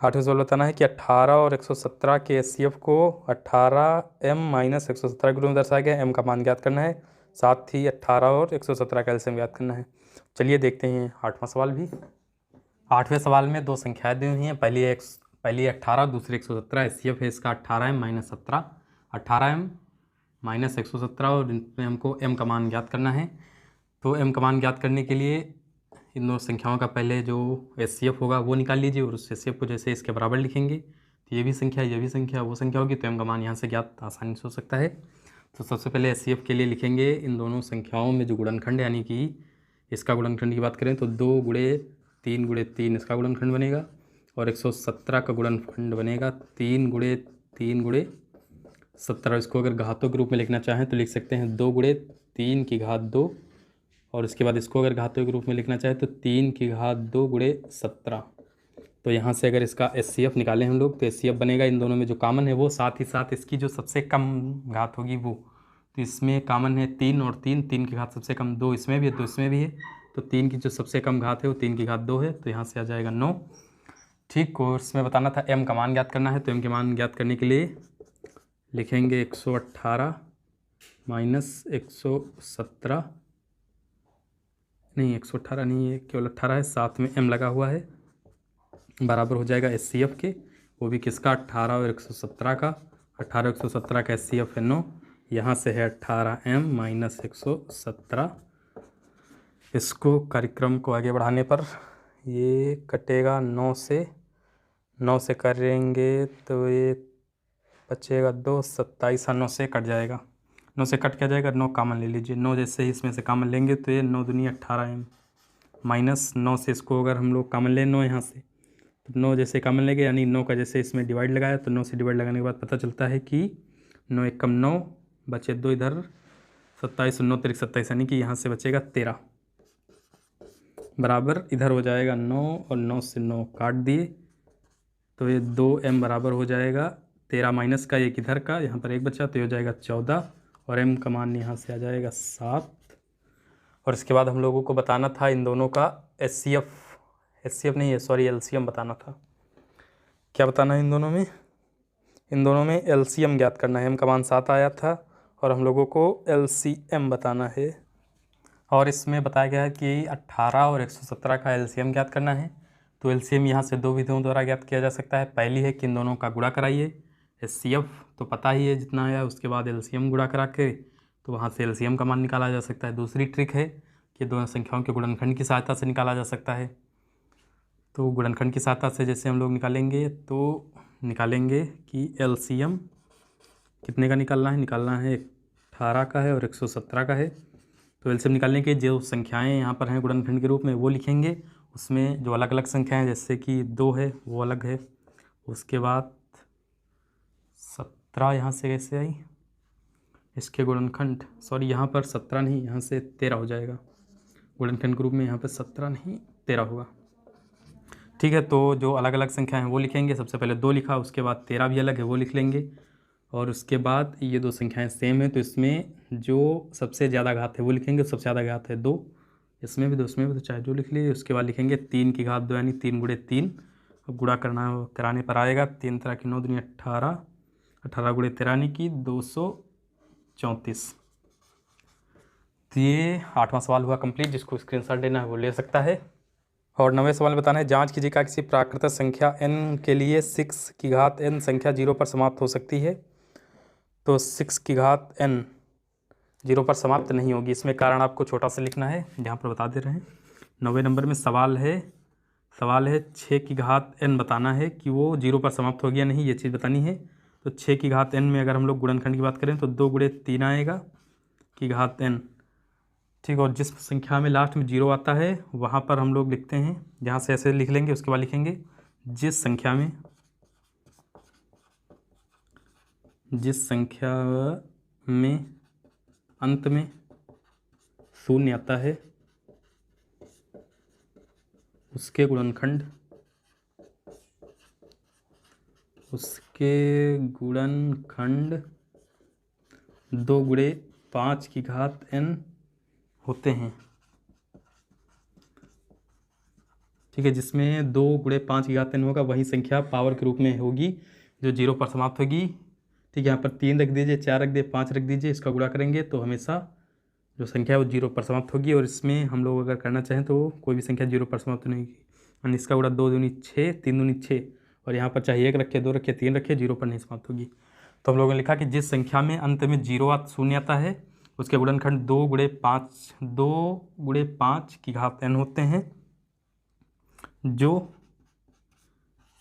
8वें सवाल बताना है कि 18 और 117 के एचसीएफ को 18m माइनस 117 के रूप में दर्शाया गया है। m का मान ज्ञात करना है, साथ ही 18 और 117 का एलसीएम ज्ञात करना है। चलिए देखते हैं 8वां सवाल भी। 8वें सवाल में दो संख्याएं दी हुई हैं, पहली 18, दूसरी 117। एचसीएफ है इसका 18m माइनस 17, 18m माइनस 117, और इसमें हमको m का मान ज्ञात करना है। तो m का मान ज्ञात करने के लिए इन दोनों संख्याओं का पहले जो एचसीएफ होगा वो निकाल लीजिए, और उस एचसीएफ को जैसे इसके बराबर लिखेंगे तो ये भी संख्या वो संख्या होगी, तो m का मान यहाँ से ज्ञात आसानी से हो सकता है। तो सबसे पहले एचसीएफ के लिए लिखेंगे इन दोनों संख्याओं में जो गुणनखंड, यानी कि इसका गुणनखंड की बात करें तो 2 गुणे 3 गुणे 3 इसका गुणनखंड बनेगा, और 117 का गुणनखंड बनेगा 3 गुणे 3 गुणे 17। इसको अगर घातों के रूप में लिखना चाहें तो लिख सकते हैं 2 गुणे 3 की घात 2, और इसके बाद इसको अगर घातों के रूप में लिखना चाहें तो 3 की घात 2 गुणे 17। तो यहाँ से अगर इसका एचसीएफ निकालें हम लोग तो एचसीएफ बनेगा इन दोनों में जो कॉमन है वो, साथ ही साथ इसकी जो सबसे कम घात होगी वो। तो इसमें कॉमन है 3 और 3, 3 की घात सबसे कम 2 इसमें भी है, 2 इसमें भी है, तो 3 की जो सबसे कम घात है वो 3 की घात 2 है, तो यहाँ से आ जाएगा 9। ठीक, कोर्स में बताना था m का मान ज्ञात करना है, तो m के मान ज्ञात करने के लिए लिखेंगे 118 माइनस 117, नहीं 118 नहीं है, केवल 18 है, साथ में m लगा हुआ है, बराबर हो जाएगा एचसीएफ के, वो भी किसका 18 और 117 का। 18 और 117 का एचसीएफ है 9, यहाँ से है 18m माइनस 117। इसको कार्यक्रम को आगे बढ़ाने पर ये कटेगा 9 से करेंगे तो ये बचेगा 2, 27 9 से कट जाएगा, 9 से कट क्या जाएगा, 9 कॉमन ले लीजिए, 9 जैसे ही इसमें से कॉमन लेंगे तो ये 9 दूनी 18m माइनस 9 से इसको अगर हम लोग कॉमन लें 9 यहाँ से, तो 9 जैसे कॉमन लेंगे यानी 9 का जैसे इसमें डिवाइड लगाया तो 9 से डिवाइड लगाने के बाद पता चलता है कि 9 एक कम 9 बचे 2 इधर, 27 9 तिरक 27, यानी कि यहाँ से बचेगा 13, बराबर इधर हो जाएगा 9 और 9 से 9 काट दिए तो ये 2m बराबर हो जाएगा 13 माइनस का एक इधर का, यहाँ पर एक बचा तो ये हो जाएगा 14, और m का मान यहाँ से आ जाएगा 7। और इसके बाद हम लोगों को बताना था इन दोनों का एचसीएफ नहीं है, सॉरी एलसीएम बताना था। क्या बताना है इन दोनों में एलसीएम ज्ञात करना है। m का मान 7 आया था और हम लोगों को एलसीएम बताना है, और इसमें बताया गया है कि 18 और 117 का एलसीएम ज्ञात करना है। तो एलसीएम यहाँ से दो विधियों द्वारा ज्ञात किया जा सकता है। पहली है कि इन दोनों का गुणा कराइए, एचसीएफ तो पता ही है जितना आया, उसके बाद एलसीएम गुणा करा के तो वहाँ से एलसीएम का मान निकाला जा सकता है। दूसरी ट्रिक है कि दोनों संख्याओं के गुणनखंड की सहायता से निकाला जा सकता है। तो गुणनखंड की सहायता से जैसे हम लोग निकालेंगे कि एलसीएम कितने का निकालना है 18 का है और 117 का है। तो एलसीएम निकालने के जो संख्याएं यहाँ पर हैं गुणनखंड के रूप में वो लिखेंगे, उसमें जो अलग अलग संख्याएं जैसे कि 2 है वो अलग है, उसके बाद 17 यहाँ से कैसे आई, इसके गुणनखंड यहाँ पर 17 नहीं, यहाँ से 13 हो जाएगा, गुणनखंड के रूप में यहाँ पर 17 नहीं 13 होगा। ठीक है, तो जो अलग अलग संख्या हैं वो लिखेंगे, सबसे पहले 2 लिखा, उसके बाद 13 भी अलग है वो लिख लेंगे, और उसके बाद ये दो संख्याएं सेम है तो इसमें जो सबसे ज़्यादा घात है वो लिखेंगे, सबसे ज़्यादा घात है 2, इसमें भी 2 उसमें भी तो चाहे जो लिख लीजिए। उसके बाद लिखेंगे 3 की घात 2 यानी 3 गुणे 3, गुणा कराने पर आएगा 3 तरह की 9 दूनी 18, 18 गुणे 13 यानी कि 234। तो ये 8वां सवाल हुआ कंप्लीट, जिसको स्क्रीनशॉट लेना है वो ले सकता है। और 9वें सवाल में बताना है जांच कीजिए का किसी प्राकृतिक संख्या n के लिए 6 की घात n संख्या 0 पर समाप्त हो सकती है। तो 6 की घात n 0 पर समाप्त नहीं होगी, इसमें कारण आपको छोटा सा लिखना है, यहाँ पर बता दे रहे हैं। 9वें नंबर में सवाल है 6 की घात n बताना है कि वो 0 पर समाप्त हो गया नहीं, ये चीज़ बतानी है। तो 6 की घात n में अगर हम लोग गुणनखंड की बात करें तो 2 गुणे 3 आएगा की घात n, ठीक। और जिस संख्या में लास्ट में 0 आता है वहाँ पर हम लोग लिखते हैं, यहाँ से ऐसे लिख लेंगे, उसके बाद लिखेंगे जिस संख्या में अंत में 0 आता है उसके गुणनखंड 2 गुणे 5 की घात n होते हैं, ठीक है, जिसमें 2 × 5 की घात n होगा वही संख्या पावर के रूप में होगी जो 0 पर समाप्त होगी। ठीक है, यहाँ पर 3 रख दीजिए, 4 रख दीजिए, 5 रख दीजिए, इसका गुणा करेंगे तो हमेशा जो संख्या है वो 0 पर समाप्त होगी। और इसमें हम लोग अगर करना चाहें तो कोई भी संख्या 0 पर समाप्त नहीं होगी। और इसका गुणा 2 दूनी 6, 3 दूनी 6, और यहाँ पर चाहे 1 रखे, 2 रखे, 3 रखे, 0 पर नहीं समाप्त होगी। तो हम लोगों ने लिखा कि जिस संख्या में अंत में 0 शून्य आता है उसके गुणनखंड 2 × 5 की घात n होते हैं जो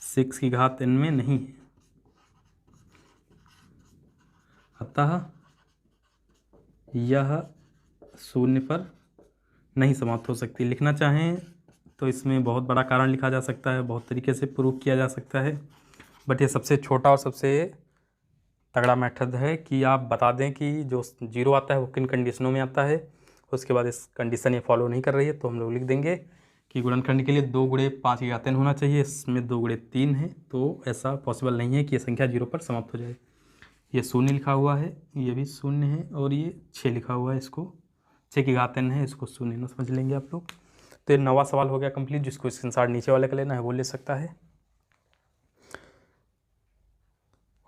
6 की घात n में नहीं है। अतः यह 0 पर नहीं समाप्त हो सकती। लिखना चाहें तो इसमें बहुत बड़ा कारण लिखा जा सकता है, बहुत तरीके से प्रूव किया जा सकता है, बट ये सबसे छोटा और सबसे तगड़ा मेथड है कि आप बता दें कि जो 0 आता है वो किन कंडीशनों में आता है। उसके बाद इस कंडीशन ये फॉलो नहीं कर रही है तो हम लोग लिख देंगे कि गुणनखंड के लिए 2 × 5 की घात n होना चाहिए, इसमें 2 × 3 है, तो ऐसा पॉसिबल नहीं है कि ये संख्या 0 पर समाप्त हो जाए। ये 0 लिखा हुआ है, ये भी 0 है, और ये 6 लिखा हुआ है, इसको 6 की घात n है, इसको 0 ना समझ लेंगे आप लोग। तो ये 9वां सवाल हो गया कंप्लीट। जिसको स्क्रीनशॉट नीचे वाले का लेना है वो ले सकता है।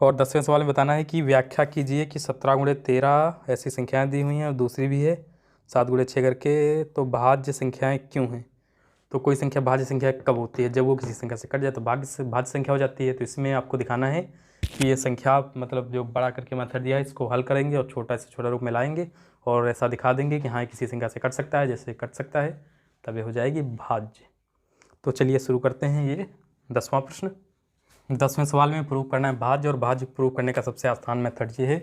और 10वें सवाल में बताना है कि व्याख्या कीजिए कि 17 × 13 ऐसी संख्याएं दी हुई हैं और दूसरी भी है 7 × 6 करके, तो भाज्य संख्याएं क्यों हैं। तो कोई संख्या भाज्य संख्या कब होती है, जब वो किसी संख्या से कट जाए तो भाज्य संख्या हो जाती है। तो इसमें आपको दिखाना है कि ये संख्या मतलब जो बड़ा करके मेथड दिया है इसको हल करेंगे और छोटा से छोटा रूप में लाएंगे और ऐसा दिखा देंगे कि हाँ किसी संख्या से कट सकता है, जैसे कट सकता है तब ये हो जाएगी भाज्य। तो चलिए शुरू करते हैं ये 10वां प्रश्न। 10वें सवाल में प्रूव करना है भाज्य, और भाज्य प्रूव करने का सबसे आसान मेथड ये है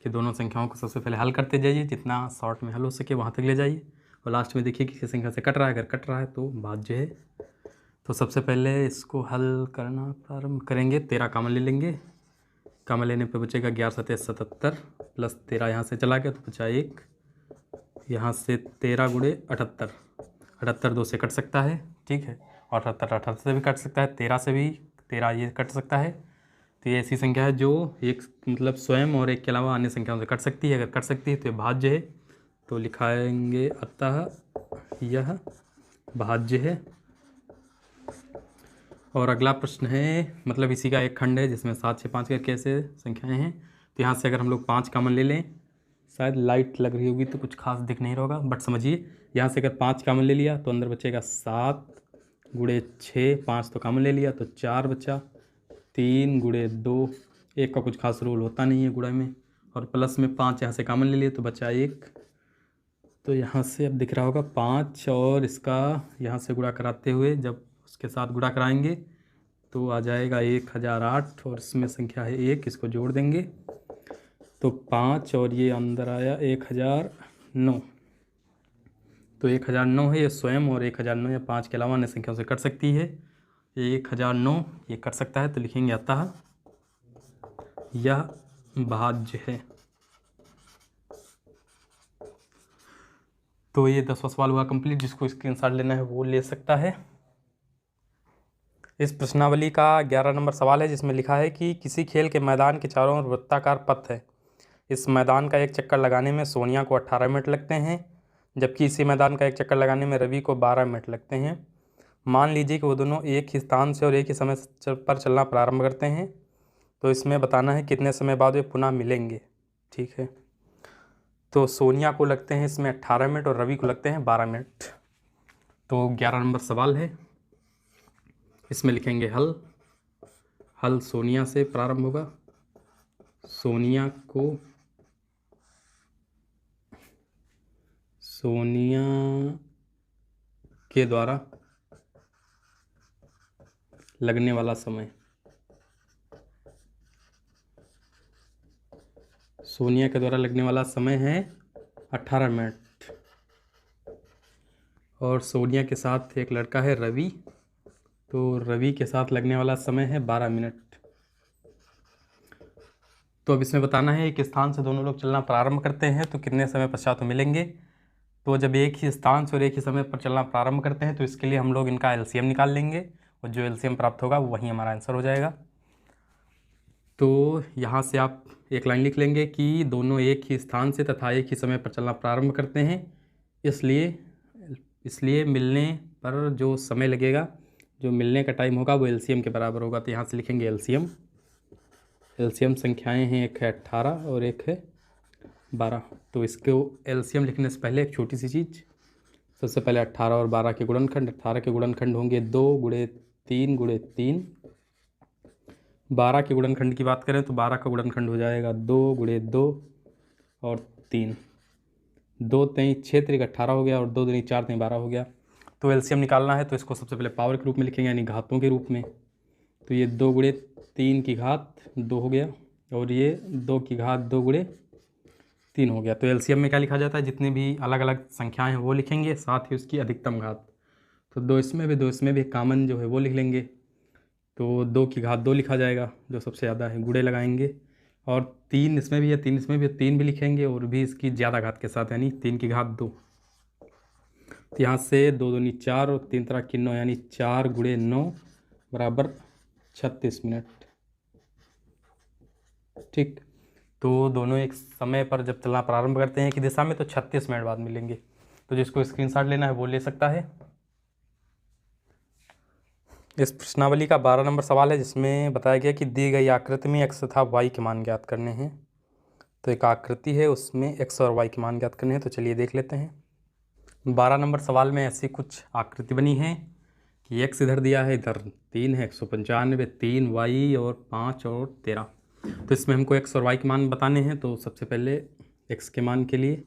कि दोनों संख्याओं को सबसे पहले हल करते जाइए, जितना शॉर्ट में हल हो सके वहाँ तक ले जाइए, और लास्ट में देखिए किसी संख्या से कट रहा है, अगर कट रहा है तो भाज्य है। तो सबसे पहले इसको हल करना प्रारंभ करेंगे। 13 कॉमन ले लेंगे, कॉमन लेने पे बचेगा 11 × 7 = 77 प्लस 13 यहाँ से चला गया तो बचा 1, यहाँ से 13 × 78, 78 2 से कट सकता है, ठीक है, और 78 78 से भी कट सकता है, 13 से भी 13 ये कट सकता है। तो ये ऐसी संख्या है जो एक मतलब स्वयं और एक के अलावा अन्य संख्याओं से कट सकती है। अगर कट सकती है तो ये भाज्य है, तो लिखाएंगे अतः यह भाज्य है। और अगला प्रश्न है मतलब इसी का एक खंड है जिसमें 7 6 5 करके ऐसे संख्याएं हैं। तो यहाँ से अगर हम लोग 5 कॉमन ले लें, शायद लाइट लग रही होगी तो कुछ खास दिख नहीं रहा होगा, बट समझिए यहाँ से अगर 5 कॉमन ले लिया तो अंदर बचेगा 7 × 6, 5 तो कॉमन ले लिया तो 4 बचा, 3 × 2, 1 का कुछ खास रोल होता नहीं है गुणा में, और प्लस में 5 यहाँ से कॉमन ले लिए तो बचा 1। तो यहाँ से अब दिख रहा होगा 5, और इसका यहाँ से गुणा कराते हुए जब उसके साथ गुणा कराएंगे तो आ जाएगा 1008, और इसमें संख्या है 1, इसको जोड़ देंगे तो 5, और ये अंदर आया 1009। तो 1009 है, ये स्वयं और 1009 या 5 के अलावा अन्य संख्याओं से कट सकती है। 1009 ये कट सकता है, तो लिखेंगे अतः यह भाज्य है। तो ये 10वां सवाल हुआ कंप्लीट। जिसको स्क्रीनशॉट लेना है वो ले सकता है। इस प्रश्नावली का 11 नंबर सवाल है जिसमें लिखा है कि किसी खेल के मैदान के चारों ओर वृत्ताकार पथ है। इस मैदान का एक चक्कर लगाने में सोनिया को 18 मिनट लगते हैं, जबकि इसी मैदान का एक चक्कर लगाने में रवि को 12 मिनट लगते हैं। मान लीजिए कि वो दोनों एक ही स्थान से और एक ही समय पर चलना प्रारंभ करते हैं, तो इसमें बताना है कितने समय बाद वे पुनः मिलेंगे। ठीक है, तो सोनिया को लगते हैं इसमें 18 मिनट और रवि को लगते हैं 12 मिनट। तो 11 नंबर सवाल है, इसमें लिखेंगे हल। हल सोनिया से प्रारंभ होगा। सोनिया के द्वारा लगने वाला समय, सोनिया के द्वारा लगने वाला समय है 18 मिनट, और सोनिया के साथ एक लड़का है रवि, तो रवि के साथ लगने वाला समय है 12 मिनट। तो अब इसमें बताना है एक स्थान से दोनों लोग चलना प्रारंभ करते हैं तो कितने समय पश्चात मिलेंगे। तो जब एक ही स्थान से और एक ही समय पर चलना प्रारंभ करते हैं तो इसके लिए हम लोग इनका एलसीएम निकाल लेंगे, और जो एलसीएम प्राप्त होगा वही हमारा आंसर हो जाएगा। तो यहाँ से आप एक लाइन लिख लेंगे कि दोनों एक ही स्थान से तथा एक ही समय पर चलना प्रारंभ करते हैं, इसलिए मिलने पर जो समय लगेगा जो मिलने का टाइम होगा वो एलसीएम के बराबर होगा। तो यहाँ से लिखेंगे एलसीएम। एलसीएम संख्याएं हैं, एक है 18 और एक है 12। तो इसको एलसीएम लिखने से पहले एक छोटी सी चीज़, सबसे पहले 18 और 12 के गुणनखंड। 18 के गुणनखंड होंगे 2 गुणे 3 गुणे 3। 12 के गुणनखंड की बात करें तो 12 का गुणनखंड हो जाएगा 2 गुणे 2 और 3। 2 3 6 3 18 हो गया और 2 3 4 3 12 हो गया। तो एलसीएम निकालना है तो इसको सबसे पहले पावर के रूप में लिखेंगे, यानी घातों के रूप में। तो ये 2 गुणे 3 की घात 2 हो गया और ये 2 की घात 2 गुणे 3 हो गया। तो एलसीएम में क्या लिखा जाता है, जितनी भी अलग अलग संख्याएं हैं वो लिखेंगे, साथ ही उसकी अधिकतम घात। तो 2 इसमें भी कॉमन जो है वो लिख लेंगे। तो 2 की घात 2 लिखा जाएगा, जो सबसे ज़्यादा है, गुणे लगाएंगे। और 3 इसमें भी है, 3 इसमें भी है, 3 भी लिखेंगे और भी इसकी ज़्यादा घात के साथ, यानी 3 की घात 2। तो यहाँ से 2 दूनी 4 और 3 तरह की 9, यानी 4 गुणे 9 बराबर 36 मिनट। ठीक, तो दोनों एक समय पर जब चलना प्रारंभ करते हैं कि दिशा में, तो 36 मिनट बाद मिलेंगे। तो जिसको स्क्रीनशॉट लेना है वो ले सकता है। इस प्रश्नावली का 12 नंबर सवाल है, जिसमें बताया गया कि दी गई आकृति में x तथा y के मान ज्ञात करने हैं। तो एक आकृति है, उसमें x और y के मान ज्ञात करने हैं। तो चलिए देख लेते हैं। 12 नंबर सवाल में ऐसी कुछ आकृति बनी है कि x इधर दिया है, इधर 3 है, 195, 3 y और 5 और 13। तो इसमें हमको x और y के मान बताने हैं। तो सबसे पहले x के मान के लिए,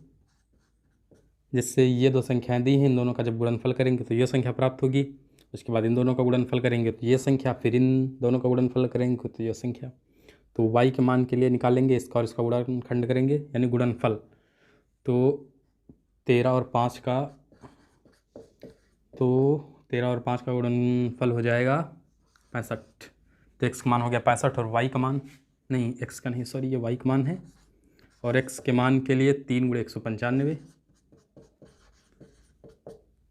जिससे ये दो संख्याएं दी हैं, इन दोनों का जब गुणनफल करेंगे तो ये संख्या प्राप्त होगी। उसके बाद इन दोनों का गुणनफल करेंगे तो ये संख्या, फिर इन दोनों का गुणनफल करेंगे तो ये संख्या। तो y के मान के लिए निकालेंगे इसका और इसका गुणनखंड करेंगे, यानी गुणनफल। तो 13 और 5 का गुणनफल हो जाएगा 65। तो x का मान हो गया 65 और y का मान, नहीं x का नहीं, सॉरी, ये y का मान है। और x के मान के लिए 3 गुणे 195,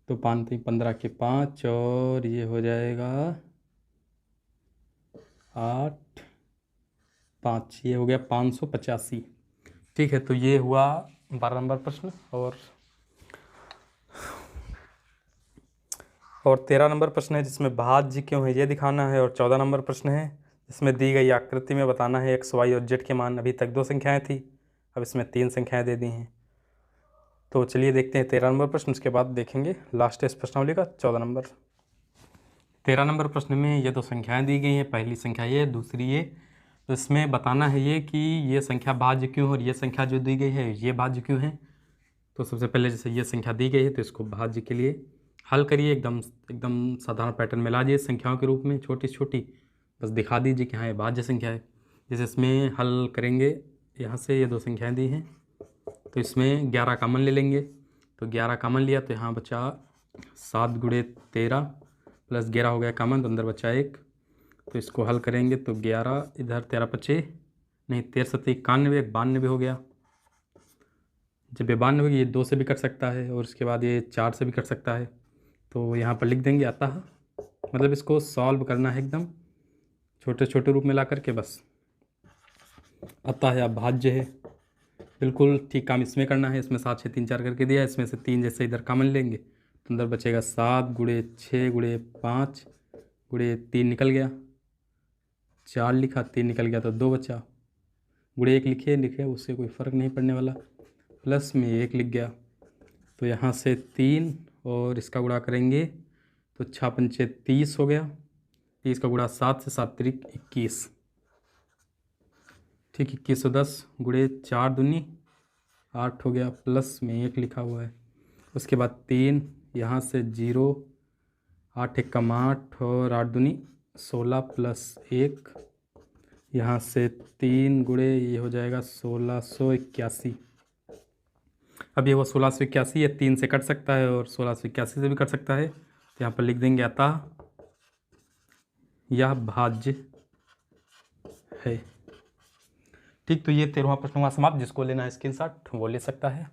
तो 5 3 15 के 5 और ये हो जाएगा 8 5, ये हो गया 585। ठीक है, तो ये हुआ 12 नंबर प्रश्न। और 13 नंबर प्रश्न है, जिसमें भाज्य क्यों है ये दिखाना है। और 14 नंबर प्रश्न है, जिसमें दी गई आकृति में बताना है x y और z के मान। अभी तक 2 संख्याएं थी, अब इसमें 3 संख्याएं दे दी हैं। तो चलिए देखते हैं 13 नंबर प्रश्न, उसके बाद देखेंगे लास्ट इस प्रश्नावली का 14 नंबर। 13 नंबर प्रश्न में ये 2 संख्याएं दी गई हैं, पहली संख्या ये, दूसरी ये। तो इसमें बताना है ये कि ये संख्या भाज्य क्यों है और ये संख्या जो दी गई है ये भाज्य क्यों है। तो सबसे पहले जैसे ये संख्या दी गई है तो इसको भाज्य के लिए हल करिए, एकदम साधारण पैटर्न में ला दीजिए संख्याओं के रूप में, छोटी छोटी, बस दिखा दीजिए कि हाँ ये भाज्य संख्या है। जैसे इसमें हल करेंगे, यहाँ से ये 2 संख्याएँ दी हैं, तो इसमें 11 कॉमन ले लेंगे। तो 11 कॉमन लिया तो यहाँ बचा 7 गुणे 13 प्लस 11 हो गया कॉमन, तो अंदर बचा 1। तो इसको हल करेंगे तो 11 इधर 13 बचे, नहीं 13 7 91, 92 हो गया। जब ये 92 होगी, ये 2 से भी कट सकता है और उसके बाद ये 4 से भी कट सकता है। तो यहाँ पर लिख देंगे अतः, मतलब इसको सॉल्व करना है एकदम छोटे छोटे रूप में ला करके, बस अतः या भाज्य है। बिल्कुल ठीक काम इसमें करना है। इसमें 7 6 3 4 करके दिया है, इसमें से 3 जैसे इधर कॉमन लेंगे तो अंदर बचेगा 7 गुणे 6 गुणे 5 गुणे 3 निकल गया, 4 लिखा, 3 निकल गया तो 2 बचा, गुणे 1 लिखे उससे कोई फ़र्क नहीं पड़ने वाला, प्लस में 1 लिख गया। तो यहाँ से 3 और इसका गुणा करेंगे तो 6 पंचे 30 हो गया, 30 का गुणा 7 से 7 त्रिक 21, ठीक 21 और 10 गुणे 4 दूनी 8 हो गया, प्लस में 1 लिखा हुआ है। उसके बाद 3, यहाँ से 0, 8 1 कम 8 और 8 दूनी 16 प्लस 1, यहाँ से 3 गुणे ये हो जाएगा 1681। अब ये वो 1681 है, 3 से कट सकता है और 1681 से भी कट सकता है। तो यहाँ पर लिख देंगे अतः यह भाज्य है। ठीक, तो ये 13वां प्रश्न हुआ समाप्त। जिसको लेना है स्क्रीनशॉट वो ले सकता है।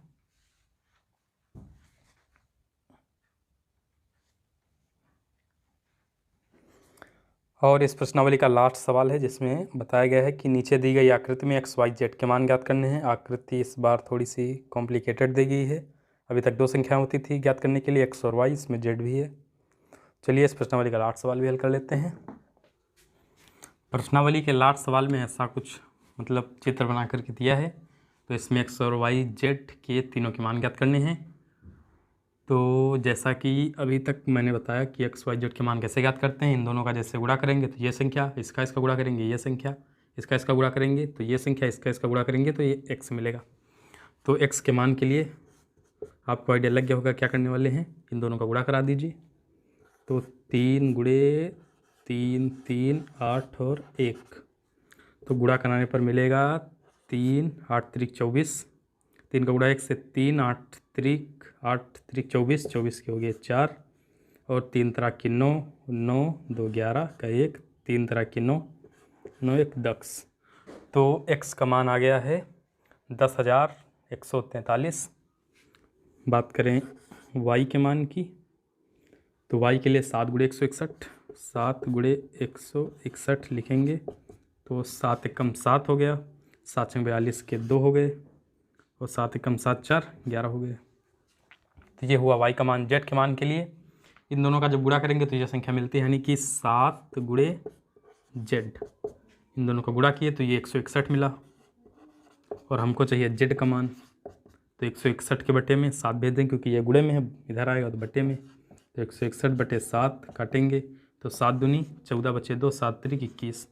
और इस प्रश्नावली का लास्ट सवाल है, जिसमें बताया गया है कि नीचे दी गई आकृति में x y z के मान ज्ञात करने हैं। आकृति इस बार थोड़ी सी कॉम्प्लिकेटेड दी गई है। अभी तक 2 संख्याएं होती थी ज्ञात करने के लिए, x और y, इसमें z भी है। चलिए इस प्रश्नावली का लास्ट सवाल भी हल कर लेते हैं। प्रश्नावली के लास्ट सवाल में ऐसा कुछ मतलब चित्र बना करके दिया है, तो इसमें एक्स और वाई जेड के तीनों के मान ज्ञात करने हैं। तो जैसा कि अभी तक मैंने बताया कि एक्स वाई जेड के मान कैसे ज्ञात करते हैं, इन दोनों का जैसे गुणा करेंगे तो ये संख्या, इसका इसका गुणा करेंगे ये संख्या, इसका गुणा करेंगे तो ये संख्या, इसका गुणा करेंगे तो ये एक्स मिलेगा। तो एक्स के मान के लिए आपको आइडिया लग गया होगा क्या करने वाले हैं, इन दोनों का गुणा करा दीजिए। तो 3 गुणे 3 3 8 और 1, तो गुणा कराने पर मिलेगा 3 8 3 24, 3 का गुणा 1 से 3 8 3 24, 24 के हो गए 4 और 3 तरह की 9 9 2 11 का 1, 3 तरह की 9 9 1 10। तो x का मान आ गया है 10,143। बात करें y के मान की, तो y के लिए 7 गुणे 161, 7 गुणे 161 लिखेंगे तो 7 एकम 7 हो गया, 7 छंग 42 के 2 हो गए और 7 एकम 7 4 11 हो गए। तो ये हुआ y का मान। z के मान के लिए इन दोनों का जब गुणा करेंगे तो ये संख्या मिलती है, यानी कि 7 गुणे z, इन दोनों का गुणा किए तो ये 161 मिला और हमको चाहिए z का मान। तो 161 के बटे में 7 भेज दें क्योंकि ये गुणे में है, इधर आएगा तो बटे में, तो 161 बटे 7 काटेंगे तो 7 दूनी 14 बचे 2, 7 त्रिक 21।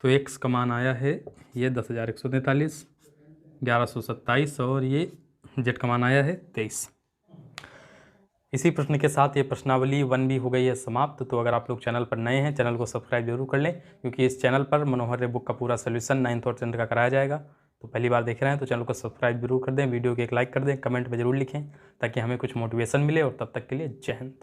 तो x का मान आया है ये 10,143 1127 और ये z का मान आया है 23। इसी प्रश्न के साथ ये प्रश्नावली 1 भी हो गई है समाप्त। तो अगर आप लोग चैनल पर नए हैं, चैनल को सब्सक्राइब जरूर कर लें क्योंकि इस चैनल पर मनोहर बुक का पूरा सोल्यूशन 9th और 10th का कराया जाएगा। तो पहली बार देख रहे हैं तो चैनल को सब्सक्राइब जरूर कर दें, वीडियो को एक लाइक कर दें, कमेंट में जरूर लिखें ताकि हमें कुछ मोटिवेशन मिले। और तब तक के लिए जय हिंद।